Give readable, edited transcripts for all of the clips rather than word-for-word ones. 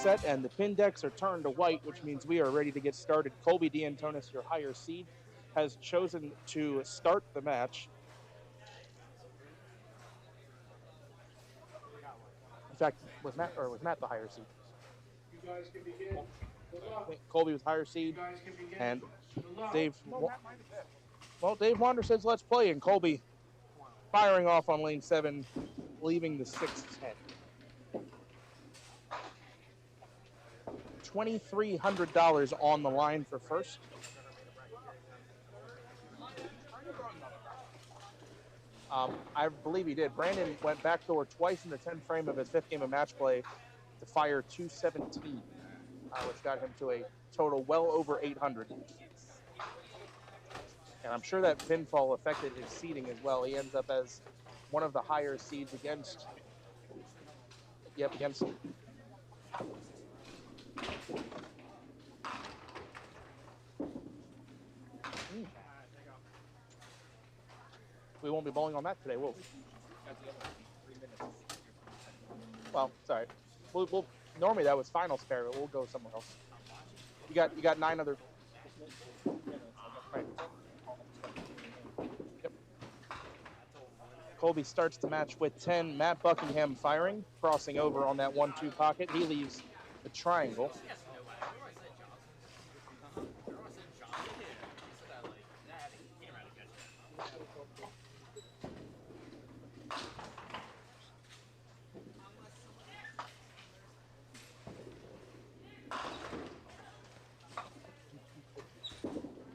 set, and the pin decks are turned to white, which means we are ready to get started. Colby DeAntoniis, your higher seed, has chosen to start the match. In fact, was Matt the higher seed? You guys can begin. I think Colby was higher seed, You guys can begin. and Dave. Dave Wander says let's play, and Colby firing off on lane 7, leaving the 6-10. $2,300 on the line for first. I believe he did. Brandon went backdoor twice in the 10th frame of his 5th game of match play to fire 217, which got him to a total well over 800. And I'm sure that pinfall affected his seeding as well. He ends up as one of the higher seeds against. We won't be bowling on that today, will we? Well, sorry. We'll normally that was final spare, but we'll go somewhere else. You got 9 other. Right. Yep. Colby starts the match with 10. Matt Buckingham firing, crossing over on that 1-2 pocket. He leaves the triangle.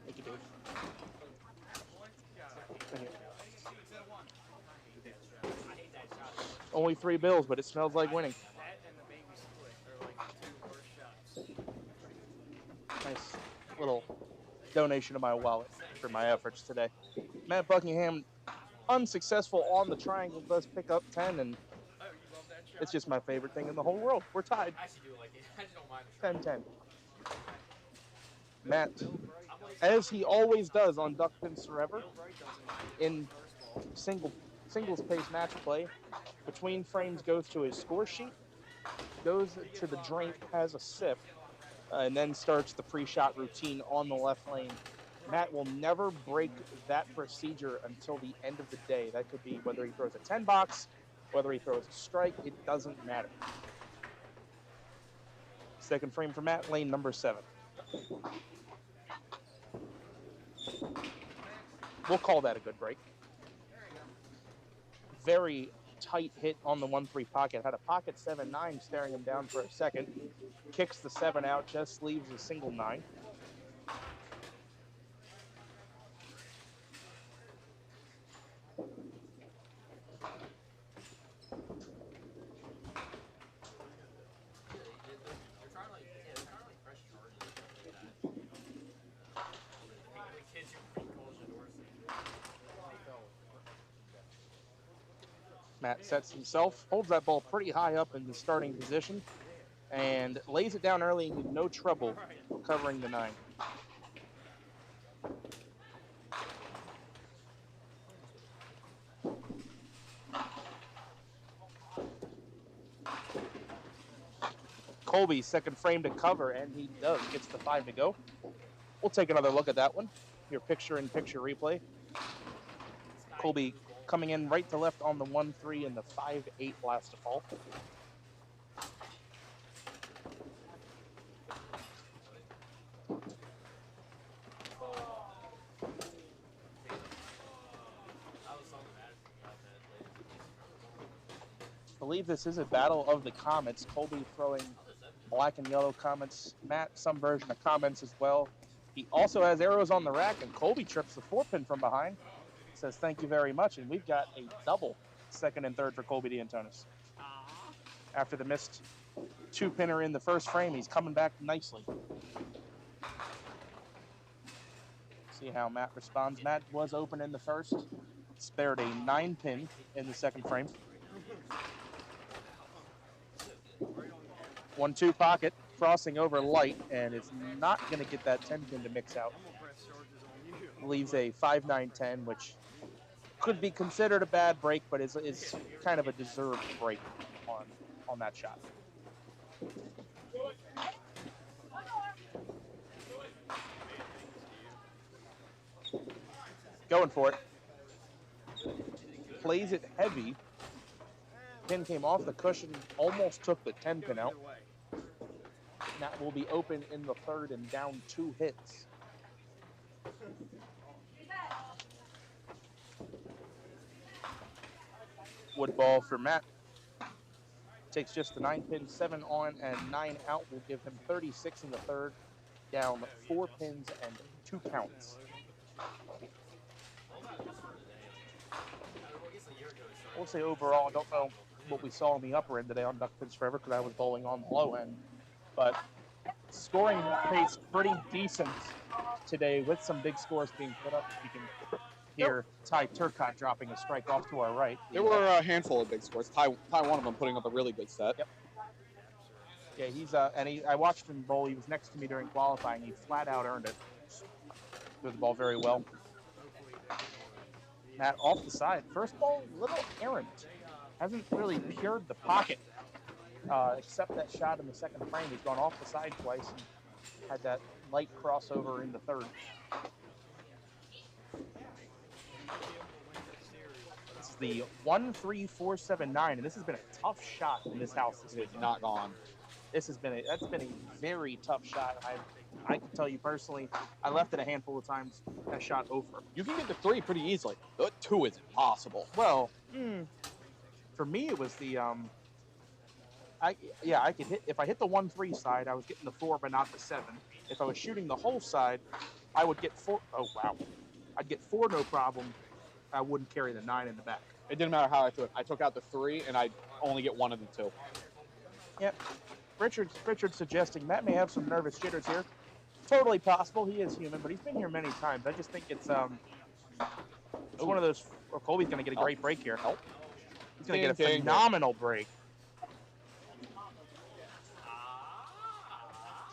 Thank you, Dave. Only 3 bills, but it smells like winning. Nice little donation to my wallet for my efforts today. Matt Buckingham, unsuccessful on the triangle, does pick up 10, and it's just my favorite thing in the whole world. We're tied. I actually do like it. I just don't mind. 10-10. Matt, as he always does on Duck Pins Forever, in singles pace match play, between frames goes to his score sheet, goes to the drink, has a sip, and then starts the pre-shot routine on the left lane. Matt will never break that procedure until the end of the day. That could be whether he throws a 10 box, whether he throws a strike, it doesn't matter. Second frame for Matt, lane number 7. We'll call that a good break. Very tight hit on the 1-3 pocket. Had a pocket 7-9 staring him down for a second. Kicks the 7 out, just leaves a single 9. Matt sets himself, holds that ball pretty high up in the starting position, and lays it down early with no trouble covering the 9. Colby, second frame to cover, and he does. Gets the 5 to go. We'll take another look at that one. Your picture-in-picture replay. Colby coming in right to left on the 1-3 and the 5-8 blast to fall. I believe this is a battle of the comments. Colby throwing black and yellow comments. Matt, some version of comments as well. He also has arrows on the rack, and Colby trips the 4-pin from behind. Says thank you very much, and we've got a double second and third for Colby DeAntoniis. After the missed 2-pinner in the first frame, he's coming back nicely. See how Matt responds. Matt was open in the first, spared a 9-pin in the second frame. 1-2 pocket, crossing over light, and it's not going to get that 10-pin to mix out. Leaves a 5-9-10, which could be considered a bad break, but is kind of a deserved break on that shot. Going for it. Plays it heavy. Pin came off the cushion, almost took the 10 pin out. Matt will be open in the third and down 2 hits. Wood ball for Matt. Takes just the 9 pin, 7 on and 9 out. Will give him 36 in the third, down 4 pins and 2 counts. I will say overall, I don't know what we saw on the upper end today on Duck Pins Forever because I was bowling on the low end, but scoring pace pretty decent today with some big scores being put up. You can hear Ty Turcotte dropping a strike off to our right. There were a handful of big scores. Ty one of them putting up a really good set. Yep. Yeah, he's I watched him bowl. He was next to me during qualifying. He flat out earned it. Threw the ball very well. Matt off the side. First ball, little errant. Hasn't really pured the pocket, except that shot in the second frame. He's gone off the side twice and had that light crossover in the third. This is the 1-3-4-7-9, and this has been a tough shot in this house. This It's not gone. This has been a very tough shot. I can tell you personally, I left it a handful of times. That shot over. You can get to 3 pretty easily. 2 is impossible. Well, for me it was the I could hit if I hit the 1-3 side. I was getting the 4, but not the 7. If I was shooting the whole side, I would get 4. Oh wow, I'd get 4 no problem. I wouldn't carry the 9 in the back. It didn't matter how I threw it. I took out the 3, and I only get 1 of the 2. Yep. Richard's suggesting Matt may have some nervous jitters here. Totally possible. He is human, but he's been here many times. I just think it's one of those. Oh, Colby's going to get a great break here. He's going to get a phenomenal break.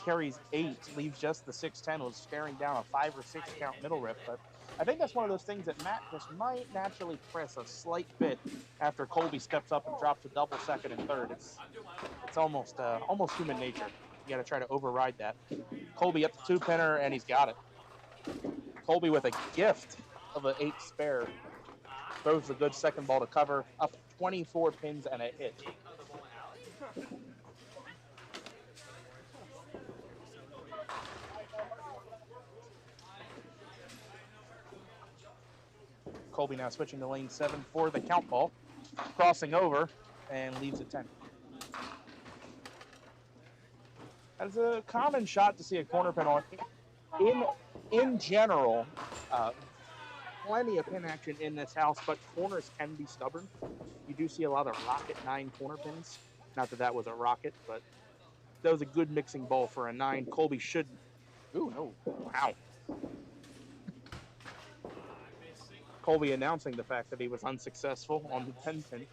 Carries 8, leaves just the 6-10. Was staring down a 5 or 6 count middle rip, but I think that's one of those things that Matt just might naturally press a slight bit after Colby steps up and drops a double second and third. It's almost human nature. You got to try to override that. Colby up the 2-pinner, and he's got it. Colby with a gift of an 8 spare. Throws the good second ball to cover. Up 24 pins and a hit. Colby now switching to lane 7 for the count ball. Crossing over and leaves it 10. That's a common shot to see a corner pin on. In general, plenty of pin action in this house, but corners can be stubborn. You do see a lot of rocket 9 corner pins. Not that was a rocket, but that was a good mixing ball for a 9. Colby should. Ooh, no. Wow. Colby announcing the fact that he was unsuccessful on the 10 pin.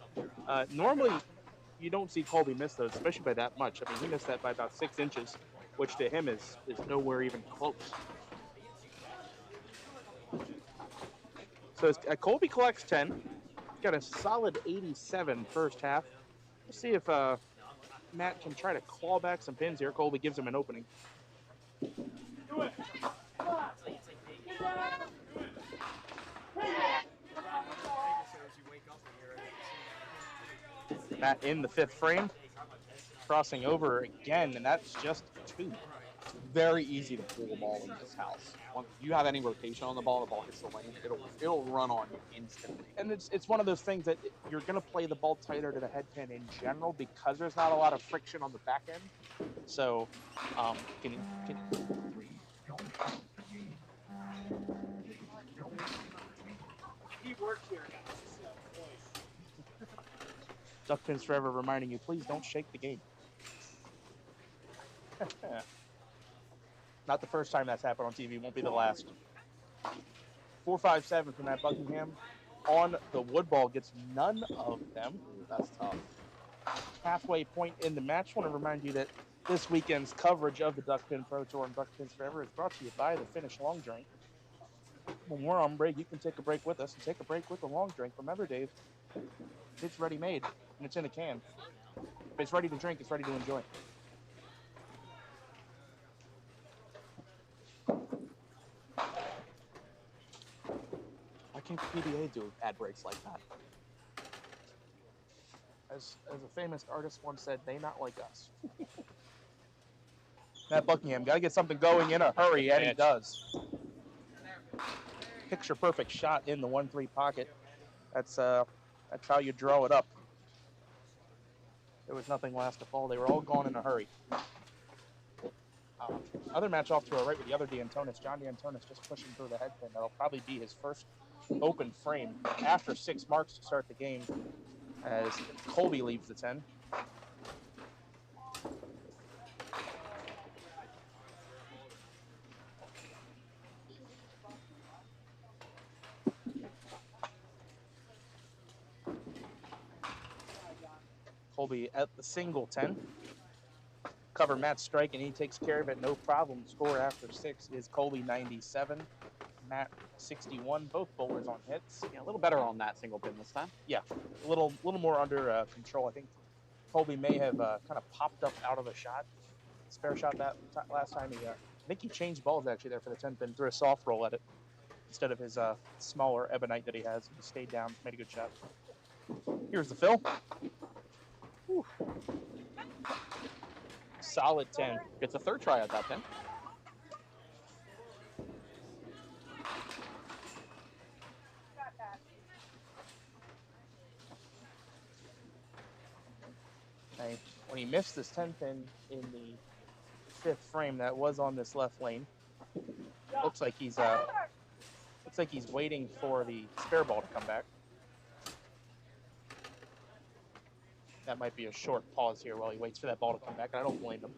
Normally, you don't see Colby miss those, especially by that much. I mean, he missed that by about 6 inches, which to him is nowhere even close. So Colby collects 10. He's got a solid 87 first half. Let's see if Matt can try to claw back some pins here. Colby gives him an opening. Do it. Matt in the 5th frame, crossing over again, and that's just 2. It's very easy to pull the ball in this house. Once you have any rotation on the ball hits the lane, it'll run on you instantly. And it's one of those things that you're going to play the ball tighter to the head pin in general because there's not a lot of friction on the back end. So, can He worked here, guys. Duck Pins Forever reminding you, please don't shake the game. Not the first time that's happened on TV. Won't be the last. 4-5-7 from Matt Buckingham. On the wood ball, gets none of them. That's tough. Halfway point in the match. Want to remind you that this weekend's coverage of the Duck Pin Pro Tour and Duck Pins Forever is brought to you by the Finnish Long Drink. When we're on break, you can take a break with us and take a break with the long drink. Remember, Dave, it's ready-made, and it's in a can. If it's ready to drink, it's ready to enjoy. can't the PBA do ad breaks like that? As a famous artist once said, they not like us. Matt Buckingham, got to get something going in a hurry, and he does. Picture perfect shot in the 1-3 pocket. That's how you draw it up. There was nothing last to fall. They were all gone in a hurry. Other match off to our right with the other DeAntoniis. John DeAntoniis just pushing through the head pin. That'll probably be his first open frame after 6 marks to start the game as Colby leaves the 10. Colby at the single 10. Cover Matt's strike, and he takes care of it, no problem. Score after 6 is Colby 97, Matt 61. Both bowlers on hits. Yeah, a little better on that single pin this time. Yeah, a little more under control. I think Colby may have kind of popped up out of a shot, spare shot that last time. I think he changed balls actually there for the 10 pin, threw a soft roll at it instead of his smaller ebonite that he has. He stayed down, made a good shot. Here's the fill. Whew. Solid 10. Gets a third try at that 10. Okay. When he missed this 10 pin in the 5th frame, that was on this left lane. Looks like he's waiting for the spare ball to come back. That might be a short pause here while he waits for that ball to come back. I don't blame him.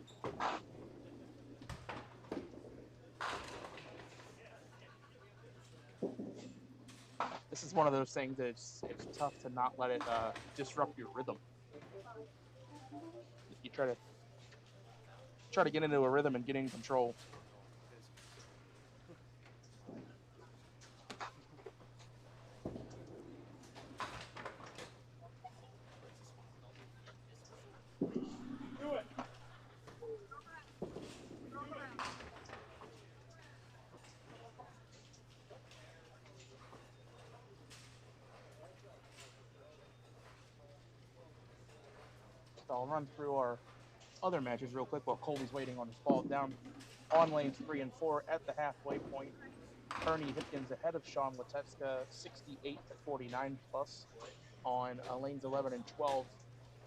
This is one of those things that it's tough to not let it disrupt your rhythm. You try to get into a rhythm and get in control. I'll run through our other matches real quick while Colby's waiting on his ball. Down on lanes 3 and 4 at the halfway point. Ernie Hipkins ahead of Sean Letetska, 68-49 plus on lanes 11 and 12.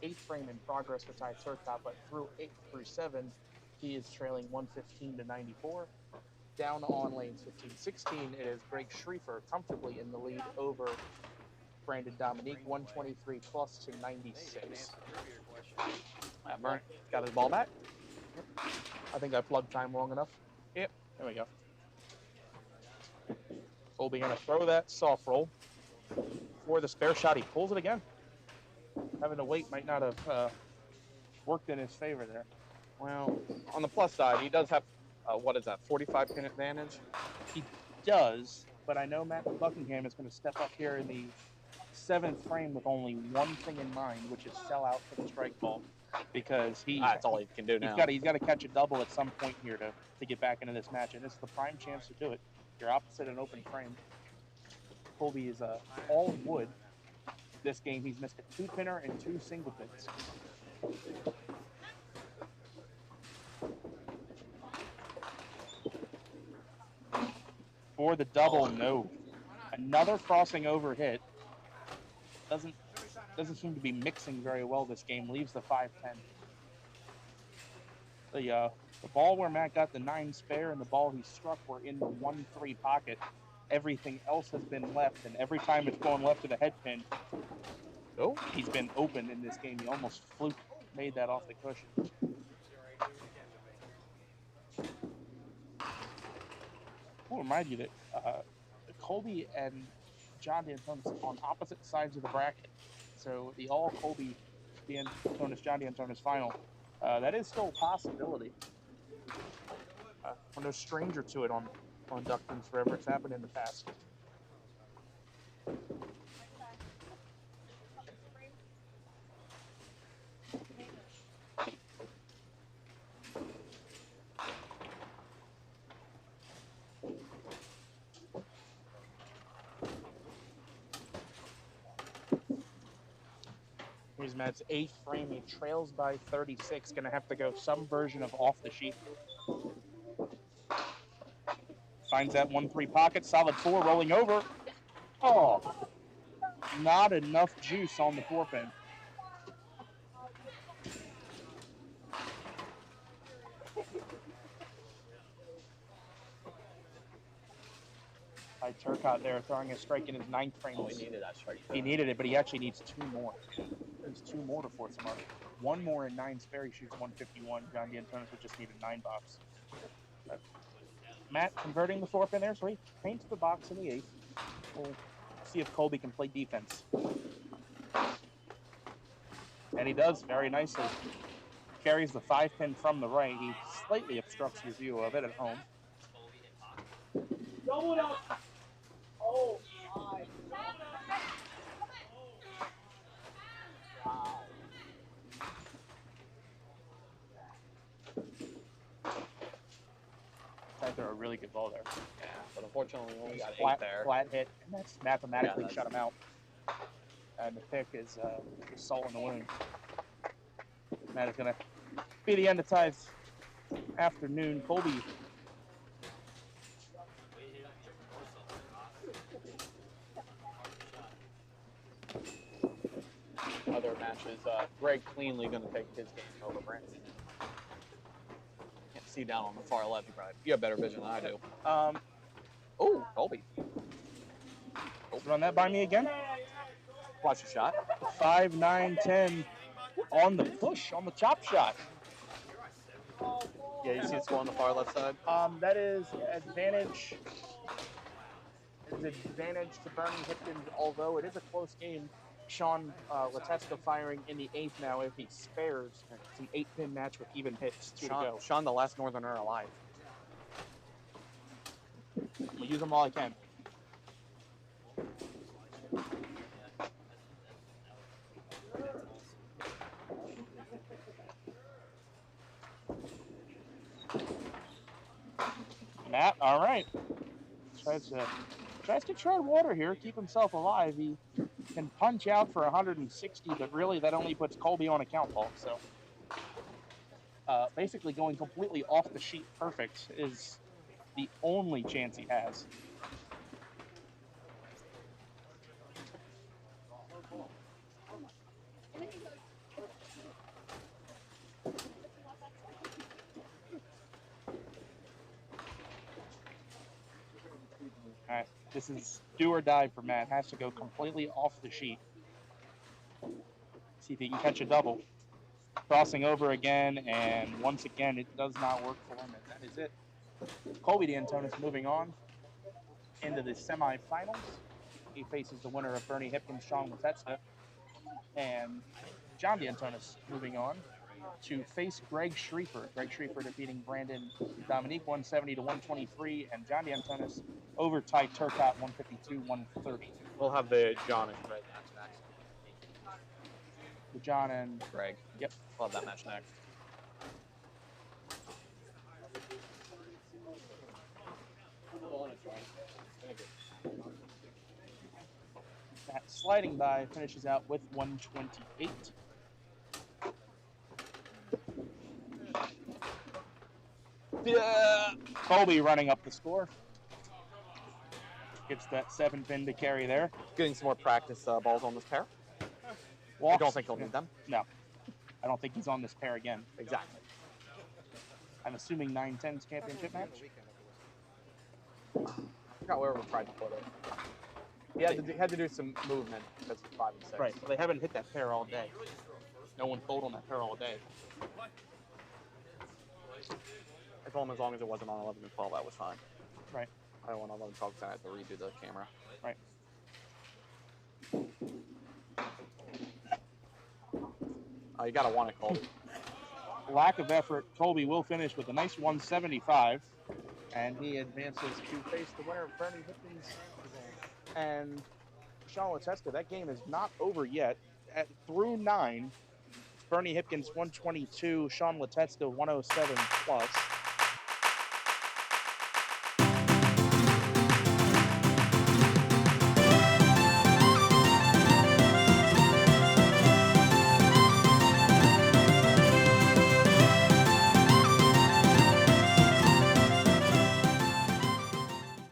8th frame in progress for Ty Turcotte, but through 8 through 7, he is trailing 115-94. Down on lanes 15-16, it is Greg Schriefer comfortably in the lead over Brandon Dominique, 123 plus to 96. Burnt got his ball back. I think I plugged time long enough. Yep. There we go. Colby going to throw that soft roll. For the spare shot, he pulls it again. Having to wait might not have worked in his favor there. Well, on the plus side, he does have, 45 pin advantage? He does, but I know Matt Buckingham is going to step up here in the 7th frame with only one thing in mind, which is sell out for the strike ball, because that's all he can do now. He's got to catch a double at some point here to get back into this match, and this is the prime chance to do it. You're opposite an open frame. Colby is all wood. This game, he's missed a 2-pinner and 2 single pins. For the double, no. Another crossing over hit. Doesn't seem to be mixing very well this game. Leaves the 5-10. The ball where Matt got the 9 spare and the ball he struck were in the 1-3 pocket. Everything else has been left, and every time it's going left to the head pin, he's been open in this game. He almost made that off the cushion. I'll remind you that Colby and John DeAntoniis on opposite sides of the bracket. So the all Colby DeAntoniis, John DeAntoniis final, that is still a possibility. We're no stranger to it on Duckpins Forever. It's happened in the past. Here's Matt's 8th frame. He trails by 36. Going to have to go some version of off the sheet. Finds that 1-3 pocket. Solid 4 rolling over. Oh, not enough juice on the 4-pin. By Turcotte there, throwing a strike in his 9th frame. Oh, he needed that strike. He needed it, but he actually needs 2 more. There's 2 more to force him up. 1 more in 9 spare, he shoots 151. John DeAntoniis would just need a 9 box. But Matt converting the 4-pin there, so he paints the box in the 8th. We'll see if Colby can play defense. And he does very nicely. Carries the 5-pin from the right. He slightly obstructs your view of it at home. Double it up. Oh, my. Wow. Tried to throw a really good ball there. Yeah, but unfortunately we only got 8 Flat, there. flat hit, and that's mathematically Yeah, shut him out. And the pick is salt in the wound. That is going to be the end of Ty's afternoon. Colby Other matches, Greg cleanly going to take his game over Brandon. Can't see down on the far left. You have better vision than I do. Oh, Colby. Run that by me again. Watch the shot. 5, 9, 10 on the push, on the chop shot. Yeah, you see the score on the far left side? That is advantage. It's advantage to Bernie Hipkins, although it is a close game. Sean Leteska firing in the 8th now. If he spares, it's an 8-pin match with even hits. 2 to go. Sean, the last Northerner alive. We'll use them all I can. Matt, all right. Tries to tread water here, keep himself alive. He can punch out for 160, but really that only puts Colby on a count ball. So basically going completely off the sheet perfect is the only chance he has. All right, this is do or die for Matt. Has to go completely off the sheet. See if he can catch a double. Crossing over again, and once again, it does not work for him, and that is it. Colby DeAntoniis moving on into the semifinals. He faces the winner of Bernie Hipkins, Sean Leteska, and John DeAntoniis moving on to face Greg Schrieffer. Greg Schrieffer defeating Brandon Dominique 170 to 123, and John DeAntoniis over Ty Turcotte 152-130. We'll have the John and Greg match next. The John and Greg. Yep. We'll have that match next. That sliding by finishes out with 128. Yeah. Colby running up the score. Gets that 7-pin to carry there. Getting some more practice balls on this pair. Walks. I don't think he'll need them. No. I don't think he's on this pair again. Exactly. I'm assuming 9-10's championship match. I forgot where we tried to put it. He had to do some movement because of 5 and 6. Right. Well, they haven't hit that pair all day. No one told on that pair all day. I told him as long as it wasn't on 11 and 12, that was fine. Right. I don't want 11 and 12 because I have to redo the camera. Right. You gotta want it, Colby. Lack of effort. Colby will finish with a nice 175, and he advances to face the winner of Bernie Hipkins and Sean Leteska. That game is not over yet. Through 9, Bernie Hipkins 122, Sean Leteska 107 plus.